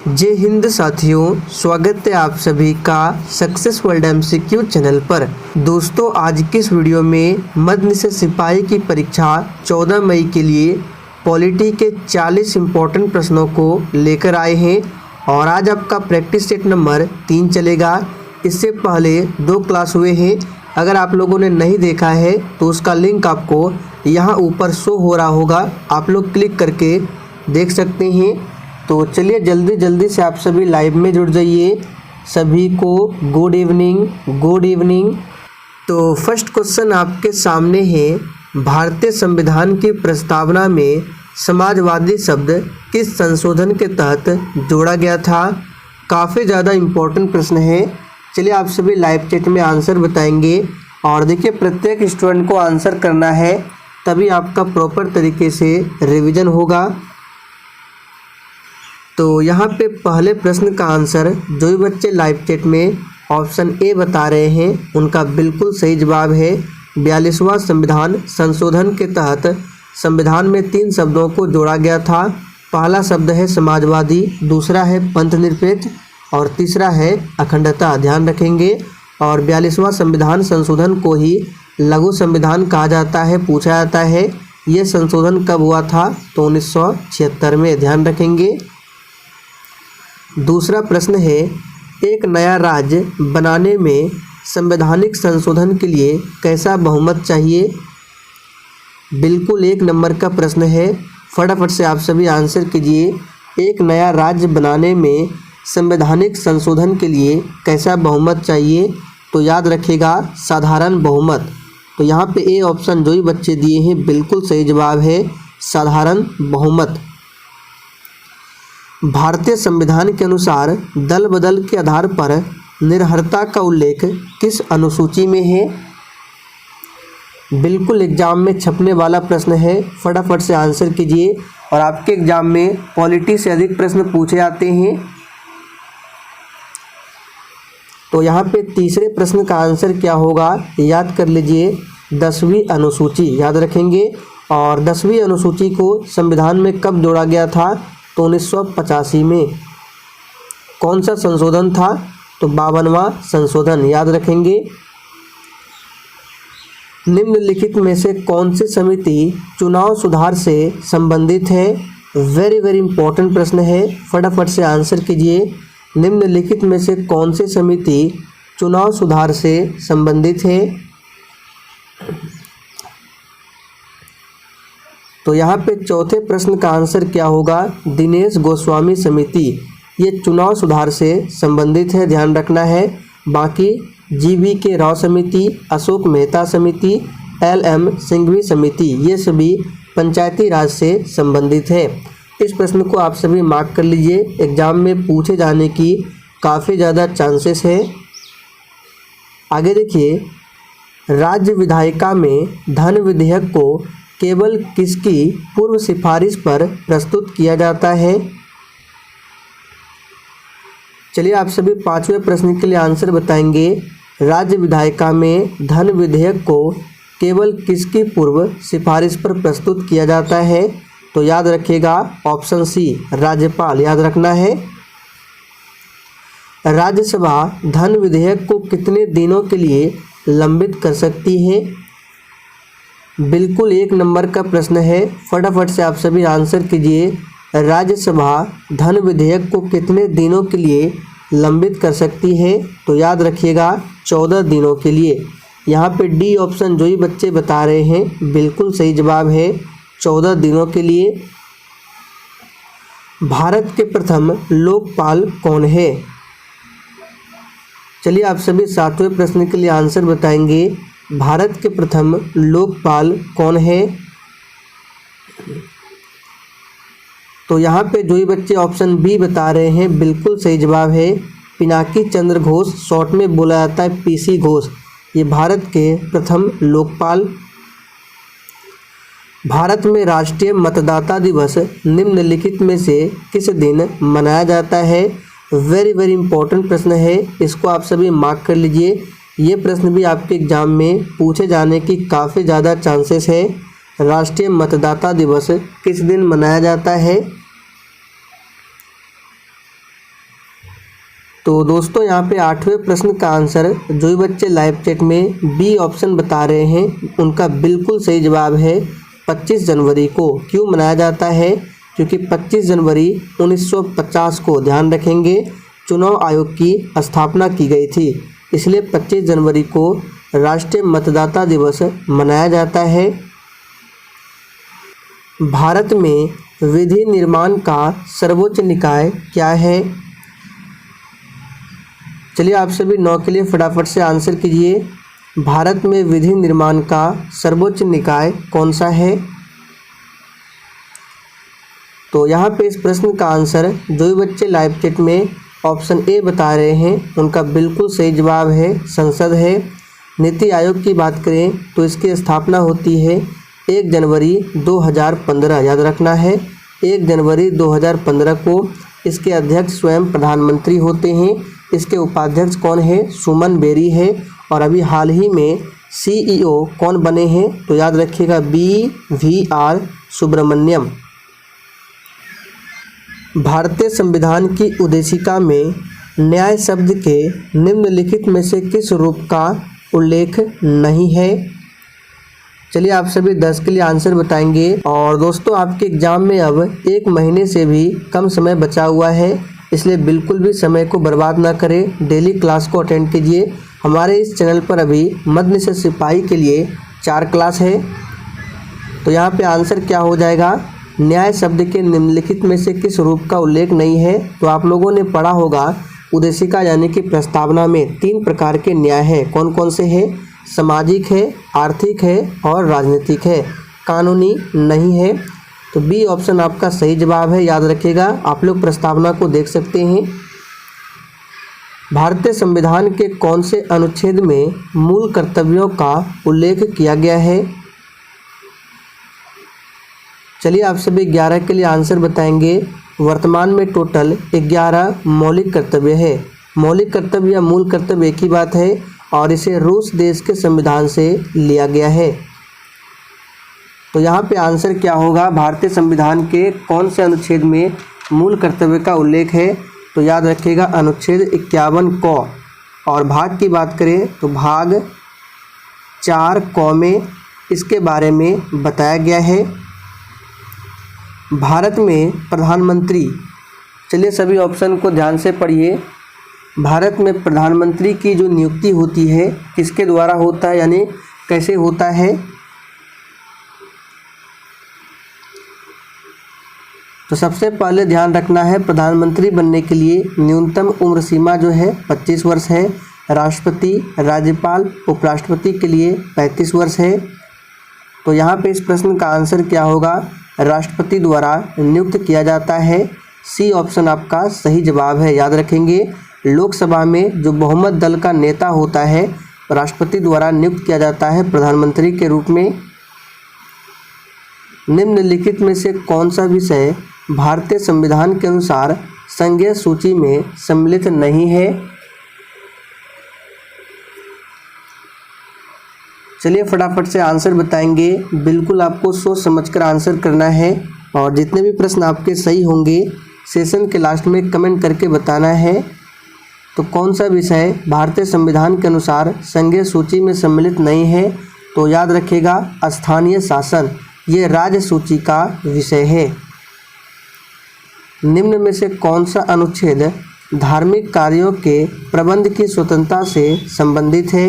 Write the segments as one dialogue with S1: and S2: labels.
S1: जय हिंद साथियों, स्वागत है आप सभी का सक्सेस वर्ल्ड MCQ चैनल पर। दोस्तों, आज की इस वीडियो में मध्य निषेध सिपाही की परीक्षा 14 मई के लिए पॉलिटी के 40 इम्पोर्टेंट प्रश्नों को लेकर आए हैं और आज आपका प्रैक्टिस सेट नंबर 3 चलेगा। इससे पहले 2 क्लास हुए हैं। अगर आप लोगों ने नहीं देखा है तो उसका लिंक आपको यहाँ ऊपर शो हो रहा होगा, आप लोग क्लिक करके देख सकते हैं। तो चलिए जल्दी से आप सभी लाइव में जुड़ जाइए। सभी को गुड इवनिंग। तो फर्स्ट क्वेश्चन आपके सामने है, भारतीय संविधान की प्रस्तावना में समाजवादी शब्द किस संशोधन के तहत जोड़ा गया था। काफ़ी ज़्यादा इम्पोर्टेंट प्रश्न है। चलिए आप सभी लाइव चैट में आंसर बताएंगे और देखिए प्रत्येक स्टूडेंट को आंसर करना है, तभी आपका प्रॉपर तरीके से रिवीजन होगा। तो यहाँ पे पहले प्रश्न का आंसर जो भी बच्चे लाइव चैट में ऑप्शन ए बता रहे हैं उनका बिल्कुल सही जवाब है। 42वां संविधान संशोधन के तहत संविधान में 3 शब्दों को जोड़ा गया था। पहला शब्द है समाजवादी, दूसरा है पंथ निरपेक्ष और तीसरा है अखंडता। ध्यान रखेंगे। और 42वां संविधान संशोधन को ही लघु संविधान कहा जाता है। पूछा जाता है ये संशोधन कब हुआ था, तो 1976 में। ध्यान रखेंगे। दूसरा प्रश्न है, एक नया राज्य बनाने में संवैधानिक संशोधन के लिए कैसा बहुमत चाहिए। बिल्कुल 1 नंबर का प्रश्न है, फटाफट से आप सभी आंसर कीजिए। एक नया राज्य बनाने में संवैधानिक संशोधन के लिए कैसा बहुमत चाहिए, तो याद रखिएगा साधारण बहुमत। तो यहाँ पे ए ऑप्शन जो ही बच्चे दिए हैं बिल्कुल सही जवाब है, साधारण बहुमत। भारतीय संविधान के अनुसार दल बदल के आधार पर निर्भरता का उल्लेख किस अनुसूची में है। बिल्कुल एग्जाम में छपने वाला प्रश्न है, फटाफट से आंसर कीजिए। और आपके एग्जाम में पॉलिटी से अधिक प्रश्न पूछे जाते हैं। तो यहाँ पे तीसरे प्रश्न का आंसर क्या होगा, याद कर लीजिए 10वीं अनुसूची। याद रखेंगे। और 10वीं अनुसूची को संविधान में कब जोड़ा गया था, तो 1985 में। कौन सा संशोधन था, तो 52वां संशोधन। याद रखेंगे। निम्नलिखित में से कौन सी समिति चुनाव सुधार से संबंधित है। वेरी इंपॉर्टेंट प्रश्न है, फटाफट से आंसर कीजिए। निम्नलिखित में से कौन सी समिति चुनाव सुधार से संबंधित है। तो यहाँ पे चौथे प्रश्न का आंसर क्या होगा, दिनेश गोस्वामी समिति। ये चुनाव सुधार से संबंधित है, ध्यान रखना है। बाकी GV राव समिति, अशोक मेहता समिति, LM सिंघवी समिति, ये सभी पंचायती राज से संबंधित है। इस प्रश्न को आप सभी मार्क कर लीजिए, एग्जाम में पूछे जाने की काफ़ी ज़्यादा चांसेस है। आगे देखिए, राज्य विधायिका में धन विधेयक को केवल किसकी पूर्व सिफारिश पर प्रस्तुत किया जाता है। चलिए आप सभी 5वें प्रश्न के लिए आंसर बताएंगे। राज्य विधायिका में धन विधेयक को केवल किसकी पूर्व सिफारिश पर प्रस्तुत किया जाता है, तो याद रखिएगा ऑप्शन सी, राज्यपाल। याद रखना है। राज्यसभा धन विधेयक को कितने दिनों के लिए लंबित कर सकती है। बिल्कुल 1 नंबर का प्रश्न है, फटाफट से आप सभी आंसर कीजिए। राज्यसभा धन विधेयक को कितने दिनों के लिए लंबित कर सकती है, तो याद रखिएगा 14 दिनों के लिए। यहाँ पे डी ऑप्शन जो ही बच्चे बता रहे हैं बिल्कुल सही जवाब है, 14 दिनों के लिए। भारत के प्रथम लोकपाल कौन है। चलिए आप सभी 7वें प्रश्न के लिए आंसर बताएंगे। भारत के प्रथम लोकपाल कौन है। तो यहाँ पे जो ही बच्चे ऑप्शन बी बता रहे हैं बिल्कुल सही जवाब है, पिनाकी चंद्र घोष, शॉर्ट में बोला जाता है PC घोष। ये भारत के प्रथम लोकपाल। भारत में राष्ट्रीय मतदाता दिवस निम्नलिखित में से किस दिन मनाया जाता है। वेरी इंपॉर्टेंट प्रश्न है, इसको आप सभी मार्क कर लीजिए। ये प्रश्न भी आपके एग्जाम में पूछे जाने की काफ़ी ज़्यादा चांसेस है। राष्ट्रीय मतदाता दिवस किस दिन मनाया जाता है। तो दोस्तों यहाँ पे 8वें प्रश्न का आंसर जो भी बच्चे लाइव चैट में बी ऑप्शन बता रहे हैं उनका बिल्कुल सही जवाब है 25 जनवरी को। क्यों मनाया जाता है? क्योंकि 25 जनवरी 1950 को, ध्यान रखेंगे, चुनाव आयोग की स्थापना की गई थी, इसलिए 25 जनवरी को राष्ट्रीय मतदाता दिवस मनाया जाता है। भारत में विधि निर्माण का सर्वोच्च निकाय क्या है? चलिए आप सभी 9 के लिए फटाफट से आंसर कीजिए। भारत में विधि निर्माण का सर्वोच्च निकाय कौन सा है? तो यहाँ पे इस प्रश्न का आंसर जो भी बच्चे लाइव चैट में ऑप्शन ए बता रहे हैं उनका बिल्कुल सही जवाब है संसद है। नीति आयोग की बात करें तो इसकी स्थापना होती है 1 जनवरी 2015, याद रखना है 1 जनवरी 2015 को। इसके अध्यक्ष स्वयं प्रधानमंत्री होते हैं। इसके उपाध्यक्ष कौन है? सुमन बेरी है। और अभी हाल ही में सीईओ कौन बने हैं? तो याद रखिएगा BVR सुब्रमण्यम। भारतीय संविधान की उद्देशिका में न्याय शब्द के निम्नलिखित में से किस रूप का उल्लेख नहीं है? चलिए आप सभी 10 के लिए आंसर बताएंगे। और दोस्तों आपके एग्जाम में अब 1 महीने से भी कम समय बचा हुआ है, इसलिए बिल्कुल भी समय को बर्बाद ना करें, डेली क्लास को अटेंड कीजिए। हमारे इस चैनल पर अभी मध्य निषेध सिपाही के लिए 4 क्लास है। तो यहाँ पे आंसर क्या हो जाएगा? न्याय शब्द के निम्नलिखित में से किस रूप का उल्लेख नहीं है? तो आप लोगों ने पढ़ा होगा उद्देशिका यानी कि प्रस्तावना में 3 प्रकार के न्याय हैं। कौन कौन से हैं? सामाजिक है, आर्थिक है और राजनीतिक है, कानूनी नहीं है। तो बी ऑप्शन आपका सही जवाब है, याद रखिएगा। आप लोग प्रस्तावना को देख सकते हैं। भारतीय संविधान के कौन से अनुच्छेद में मूल कर्तव्यों का उल्लेख किया गया है? चलिए आप सभी 11 के लिए आंसर बताएंगे। वर्तमान में टोटल 11 मौलिक कर्तव्य है। मौलिक कर्तव्य या मूल कर्तव्य एक ही बात है और इसे रूस देश के संविधान से लिया गया है। तो यहाँ पे आंसर क्या होगा? भारतीय संविधान के कौन से अनुच्छेद में मूल कर्तव्य का उल्लेख है? तो याद रखिएगा अनुच्छेद 51 क। और भाग की बात करें तो भाग 4 क में इसके बारे में बताया गया है। भारत में प्रधानमंत्री, चलिए सभी ऑप्शन को ध्यान से पढ़िए। भारत में प्रधानमंत्री की जो नियुक्ति होती है किसके द्वारा होता है, यानी कैसे होता है? तो सबसे पहले ध्यान रखना है प्रधानमंत्री बनने के लिए न्यूनतम उम्र सीमा जो है 25 वर्ष है। राष्ट्रपति, राज्यपाल, उपराष्ट्रपति के लिए 35 वर्ष है। तो यहाँ पे इस प्रश्न का आंसर क्या होगा? राष्ट्रपति द्वारा नियुक्त किया जाता है। सी ऑप्शन आपका सही जवाब है, याद रखेंगे। लोकसभा में जो बहुमत दल का नेता होता है राष्ट्रपति द्वारा नियुक्त किया जाता है प्रधानमंत्री के रूप में। निम्नलिखित में से कौन सा विषय भारतीय संविधान के अनुसार संघीय सूची में सम्मिलित नहीं है? चलिए फटाफट से आंसर बताएंगे। बिल्कुल आपको सोच समझकर आंसर करना है और जितने भी प्रश्न आपके सही होंगे सेशन के लास्ट में कमेंट करके बताना है। तो कौन सा विषय भारतीय संविधान के अनुसार संघीय सूची में सम्मिलित नहीं है? तो याद रखिएगा स्थानीय शासन, ये राज्य सूची का विषय है। निम्न में से कौन सा अनुच्छेद धार्मिक कार्यों के प्रबंध की स्वतंत्रता से संबंधित है?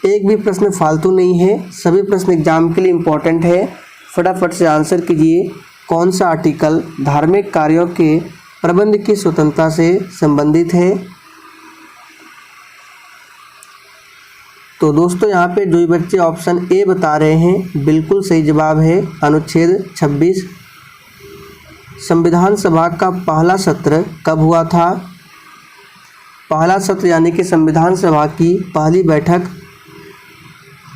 S1: एक भी प्रश्न फालतू नहीं है, सभी प्रश्न एग्जाम के लिए इम्पोर्टेंट है। फटाफट से आंसर कीजिए। कौन सा आर्टिकल धार्मिक कार्यों के प्रबंध की स्वतंत्रता से संबंधित है? तो दोस्तों यहाँ पे जो बच्चे ऑप्शन ए बता रहे हैं बिल्कुल सही जवाब है अनुच्छेद 26। संविधान सभा का पहला सत्र कब हुआ था? पहला सत्र यानी कि संविधान सभा की पहली बैठक,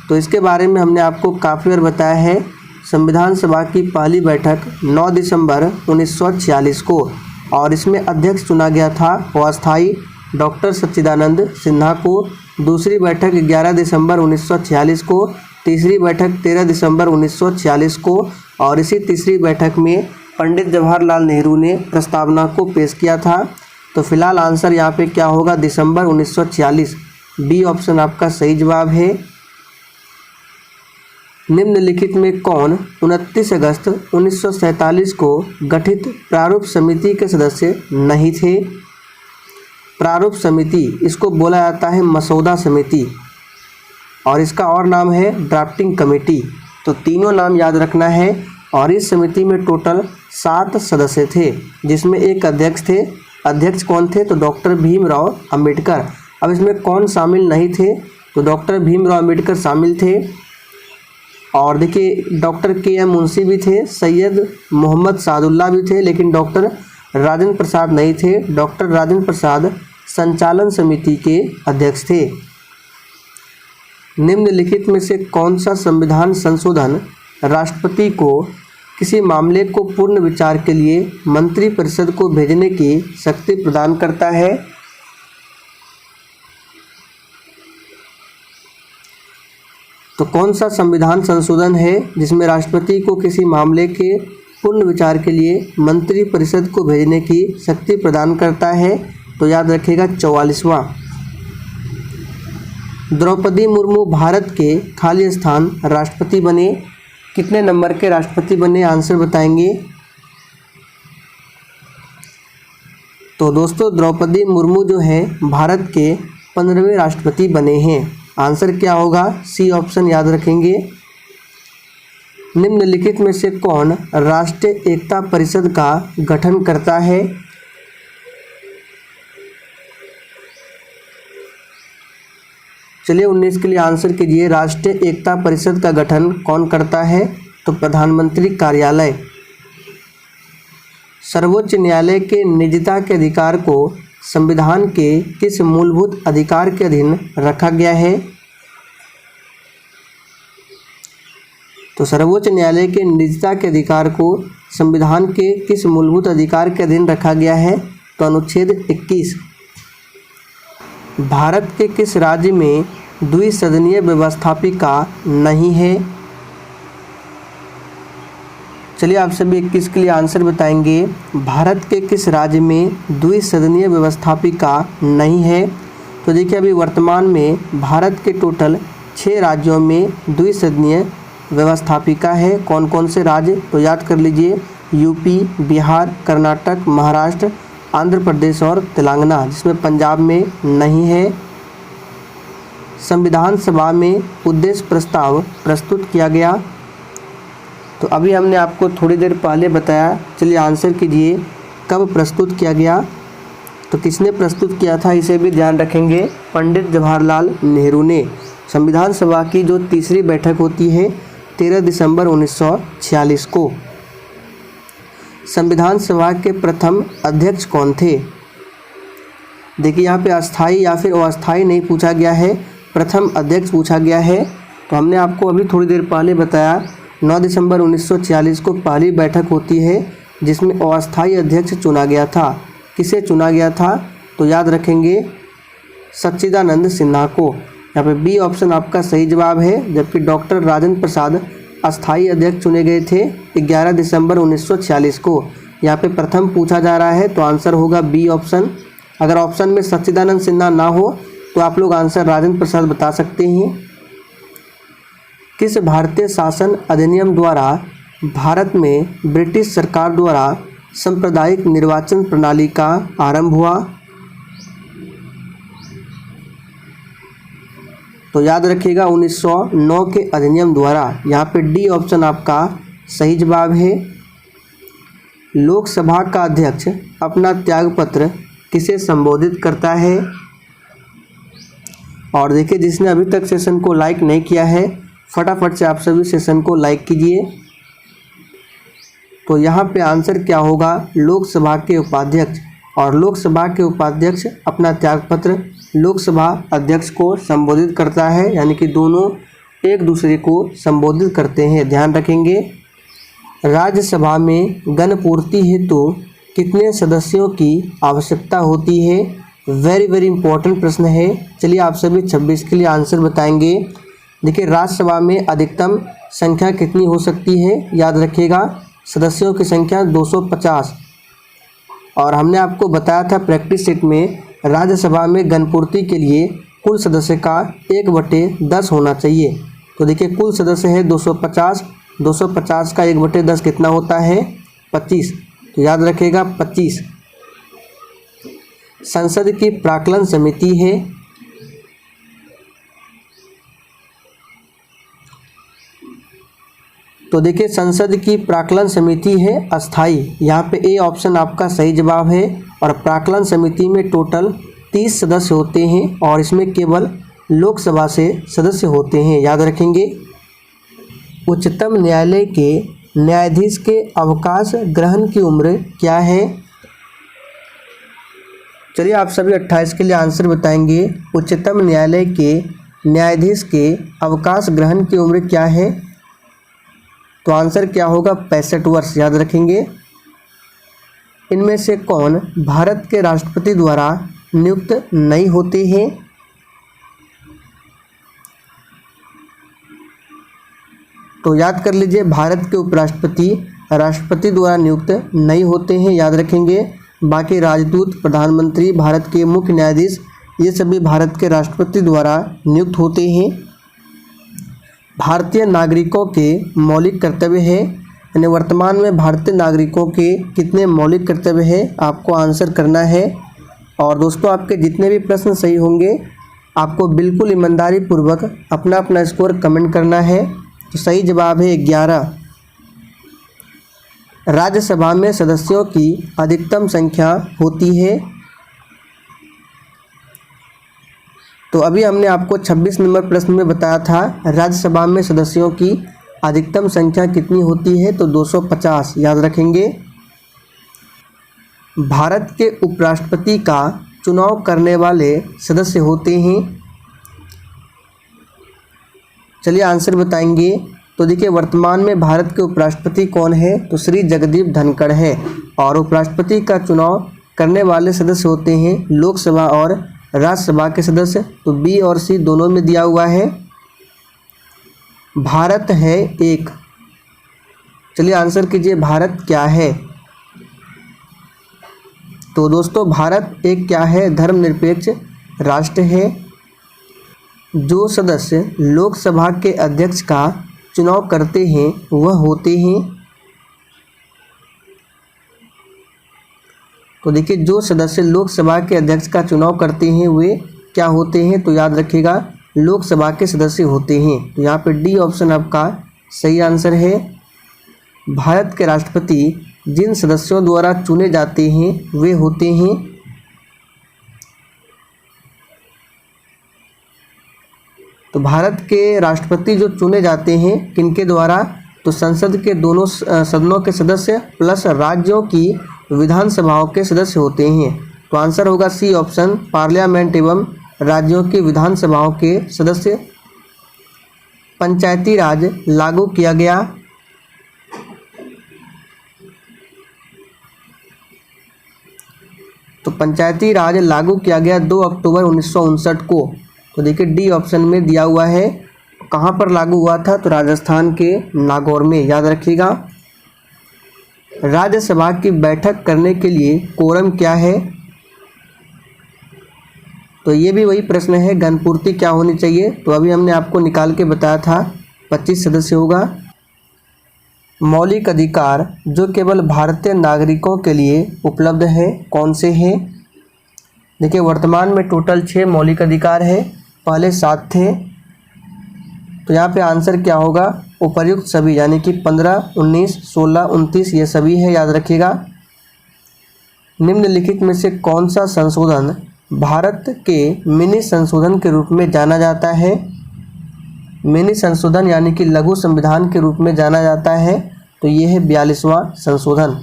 S1: तो इसके बारे में हमने आपको काफ़ी बार बताया है। संविधान सभा की पहली बैठक 9 दिसंबर 1946 को, और इसमें अध्यक्ष चुना गया था अस्थायी डॉक्टर सच्चिदानंद सिन्हा को। दूसरी बैठक 11 दिसंबर 1946 को, तीसरी बैठक 13 दिसंबर 1946 को, और इसी तीसरी बैठक में पंडित जवाहरलाल नेहरू ने प्रस्तावना को पेश किया था। तो फिलहाल आंसर यहाँ पे क्या होगा, दिसंबर 1946। बी ऑप्शन आपका सही जवाब है। निम्नलिखित में कौन 29 अगस्त 1947 को गठित प्रारूप समिति के सदस्य नहीं थे? प्रारूप समिति, इसको बोला जाता है मसौदा समिति, और इसका और नाम है ड्राफ्टिंग कमेटी। तो तीनों नाम याद रखना है। और इस समिति में टोटल 7 सदस्य थे, जिसमें एक अध्यक्ष थे। अध्यक्ष कौन थे? तो डॉक्टर भीमराव अंबेडकर। अब इसमें कौन शामिल नहीं थे? तो डॉक्टर भीमराव अंबेडकर शामिल थे, और देखिए डॉक्टर के.एम. मुंशी भी थे, सैयद मोहम्मद सादुल्ला भी थे, लेकिन डॉक्टर राजेंद्र प्रसाद नहीं थे। डॉक्टर राजेंद्र प्रसाद संचालन समिति के अध्यक्ष थे। निम्नलिखित में से कौन सा संविधान संशोधन राष्ट्रपति को किसी मामले को पूर्ण विचार के लिए मंत्रिपरिषद को भेजने की शक्ति प्रदान करता है? तो कौन सा संविधान संशोधन है जिसमें राष्ट्रपति को किसी मामले के पूर्ण विचार के लिए मंत्रिपरिषद को भेजने की शक्ति प्रदान करता है? तो याद रखिएगा 44वां। द्रौपदी मुर्मू भारत के खाली स्थान राष्ट्रपति बने, कितने नंबर के राष्ट्रपति बने? आंसर बताएंगे। तो दोस्तों द्रौपदी मुर्मू जो है भारत के 15वें राष्ट्रपति बने हैं। आंसर क्या होगा? सी ऑप्शन याद रखेंगे। निम्नलिखित में से कौन राष्ट्रीय एकता परिषद का गठन करता है? चलिए 19 के लिए आंसर कीजिए। राष्ट्रीय एकता परिषद का गठन कौन करता है? तो प्रधानमंत्री कार्यालय। सर्वोच्च न्यायालय के निजता के अधिकार को संविधान के किस मूलभूत अधिकार के अधीन रखा गया है? तो सर्वोच्च न्यायालय के निजता के अधिकार को संविधान के किस मूलभूत अधिकार के अधीन रखा गया है? तो अनुच्छेद 21। भारत के किस राज्य में द्विसदनीय व्यवस्थापिका नहीं है? चलिए आप सभी 21 के लिए आंसर बताएंगे। भारत के किस राज्य में द्विसदनीय व्यवस्थापिका नहीं है? तो देखिए अभी वर्तमान में भारत के टोटल 6 राज्यों में द्विसदनीय व्यवस्थापिका है। कौन कौन से राज्य? तो याद कर लीजिए, यूपी, बिहार, कर्नाटक, महाराष्ट्र, आंध्र प्रदेश और तेलंगाना, जिसमें पंजाब में नहीं है। संविधान सभा में उद्देश्य प्रस्ताव प्रस्तुत किया गया। तो अभी हमने आपको थोड़ी देर पहले बताया। चलिए आंसर कीजिए, कब प्रस्तुत किया गया? तो किसने प्रस्तुत किया था, इसे भी ध्यान रखेंगे। पंडित जवाहरलाल नेहरू ने। संविधान सभा की जो तीसरी बैठक होती है 13 दिसंबर 1946 को। संविधान सभा के प्रथम अध्यक्ष कौन थे? देखिए यहाँ पे अस्थाई या फिर अस्थाई नहीं पूछा गया है, प्रथम अध्यक्ष पूछा गया है। तो हमने आपको अभी थोड़ी देर पहले बताया 9 दिसंबर 1946 को पहली बैठक होती है जिसमें अस्थाई अध्यक्ष चुना गया था। किसे चुना गया था? तो याद रखेंगे सच्चिदानंद सिन्हा को। यहाँ पे बी ऑप्शन आपका सही जवाब है। जबकि डॉक्टर राजेंद्र प्रसाद अस्थाई अध्यक्ष चुने गए थे 11 दिसंबर 1946 को। यहाँ पे प्रथम पूछा जा रहा है तो आंसर होगा बी ऑप्शन। अगर ऑप्शन में सच्चिदानंद सिन्हा ना हो तो आप लोग आंसर राजेंद्र प्रसाद बता सकते हैं। किस भारतीय शासन अधिनियम द्वारा भारत में ब्रिटिश सरकार द्वारा सांप्रदायिक निर्वाचन प्रणाली का आरंभ हुआ? तो याद रखिएगा 1909 के अधिनियम द्वारा। यहाँ पे डी ऑप्शन आपका सही जवाब है। लोकसभा का अध्यक्ष अपना त्यागपत्र किसे संबोधित करता है? और देखिए जिसने अभी तक सेशन को लाइक नहीं किया है फटाफट से आप सभी सेशन को लाइक कीजिए। तो यहाँ पे आंसर क्या होगा? लोकसभा के उपाध्यक्ष। और लोकसभा के उपाध्यक्ष अपना त्यागपत्र लोकसभा अध्यक्ष को संबोधित करता है, यानी कि दोनों एक दूसरे को संबोधित करते हैं। ध्यान रखेंगे। राज्यसभा में गणपूर्ति हेतु कितने सदस्यों की आवश्यकता होती है? वेरी इंपॉर्टेंट प्रश्न है। चलिए आप सभी 26 के लिए आंसर बताएंगे। देखिए राज्यसभा में अधिकतम संख्या कितनी हो सकती है? याद रखिएगा सदस्यों की संख्या 250। और हमने आपको बताया था प्रैक्टिस सेट में राज्यसभा में गणपूर्ति के लिए कुल सदस्य का 1/10 होना चाहिए। तो देखिए कुल सदस्य है 250, 250 का 1/10 कितना होता है 25, तो याद रखिएगा 25। संसद की प्राक्कलन समिति है, तो देखिए संसद की प्राक्कलन समिति है अस्थाई, यहाँ पे ए ऑप्शन आपका सही जवाब है। और प्राक्कलन समिति में टोटल 30 सदस्य होते हैं और इसमें केवल लोकसभा से सदस्य होते हैं, याद रखेंगे। उच्चतम न्यायालय के न्यायाधीश के अवकाश ग्रहण की उम्र क्या है? चलिए आप सभी 28 के लिए आंसर बताएंगे। उच्चतम न्यायालय के न्यायाधीश के अवकाश ग्रहण की उम्र क्या है? तो आंसर क्या होगा 65 वर्ष, याद रखेंगे। इनमें से कौन भारत के राष्ट्रपति द्वारा नियुक्त नहीं होते हैं? तो याद कर लीजिए, भारत के उपराष्ट्रपति राष्ट्रपति द्वारा नियुक्त नहीं होते हैं, याद रखेंगे। बाकी राजदूत, प्रधानमंत्री, भारत के मुख्य न्यायाधीश, ये सभी भारत के राष्ट्रपति द्वारा नियुक्त होते हैं। भारतीय नागरिकों के मौलिक कर्तव्य है, यानी वर्तमान में भारतीय नागरिकों के कितने मौलिक कर्तव्य है आपको आंसर करना है। और दोस्तों आपके जितने भी प्रश्न सही होंगे आपको बिल्कुल ईमानदारी पूर्वक अपना अपना स्कोर कमेंट करना है। तो सही जवाब है 11। राज्यसभा में सदस्यों की अधिकतम संख्या होती है। तो अभी हमने आपको 26 नंबर प्रश्न में बताया था राज्यसभा में सदस्यों की अधिकतम संख्या कितनी होती है, तो 250, याद रखेंगे। भारत के उपराष्ट्रपति का चुनाव करने वाले सदस्य होते हैं। चलिए आंसर बताएंगे। तो देखिए वर्तमान में भारत के उपराष्ट्रपति कौन है, तो श्री जगदीप धनखड़ है। और उपराष्ट्रपति का चुनाव करने वाले सदस्य होते हैं लोकसभा और राज्यसभा के सदस्य। तो बी और सी दोनों में दिया हुआ है। भारत है एक, चलिए आंसर कीजिए भारत क्या है? तो दोस्तों भारत एक क्या है, धर्मनिरपेक्ष राष्ट्र है। जो सदस्य लोकसभा के अध्यक्ष का चुनाव करते हैं वह होते हैं, तो देखिए जो सदस्य लोकसभा के अध्यक्ष का चुनाव करते हैं वे क्या होते हैं, तो याद रखिएगा लोकसभा के सदस्य होते हैं। तो यहाँ पे डी ऑप्शन आपका सही आंसर है। भारत के राष्ट्रपति जिन सदस्यों द्वारा चुने जाते हैं वे होते हैं, तो भारत के राष्ट्रपति जो चुने जाते हैं किनके द्वारा, तो संसद के दोनों सदनों के सदस्य प्लस राज्यों की विधानसभाओं के सदस्य होते हैं। तो आंसर होगा सी ऑप्शन, पार्लियामेंट एवं राज्यों की विधानसभाओं के सदस्य। पंचायती राज लागू किया गया। तो पंचायती राज लागू किया गया 2 अक्टूबर 1959 को। तो देखिए डी ऑप्शन में दिया हुआ है। कहाँ पर लागू हुआ था, तो राजस्थान के नागौर में, याद रखिएगा। राज्यसभा की बैठक करने के लिए कोरम क्या है, तो ये भी वही प्रश्न है, गणपूर्ति क्या होनी चाहिए। तो अभी हमने आपको निकाल के बताया था 25 सदस्य होगा। मौलिक अधिकार जो केवल भारतीय नागरिकों के लिए उपलब्ध है कौन से हैं? देखिए वर्तमान में टोटल 6 मौलिक अधिकार है, पहले 7 थे। तो यहाँ पे आंसर क्या होगा, उपर्युक्त सभी, यानी कि 15, 19, 16, 29 ये सभी है, याद रखिएगा। निम्नलिखित में से कौन सा संशोधन भारत के मिनी संशोधन के रूप में जाना जाता है? मिनी संशोधन यानी कि लघु संविधान के रूप में जाना जाता है। तो ये है 42वां संशोधन।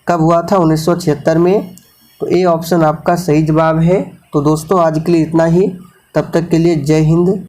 S1: कब हुआ था, 1976 में। तो ए ऑप्शन आपका सही जवाब है। तो दोस्तों आज के लिए इतना ही, तब तक के लिए जय हिंद।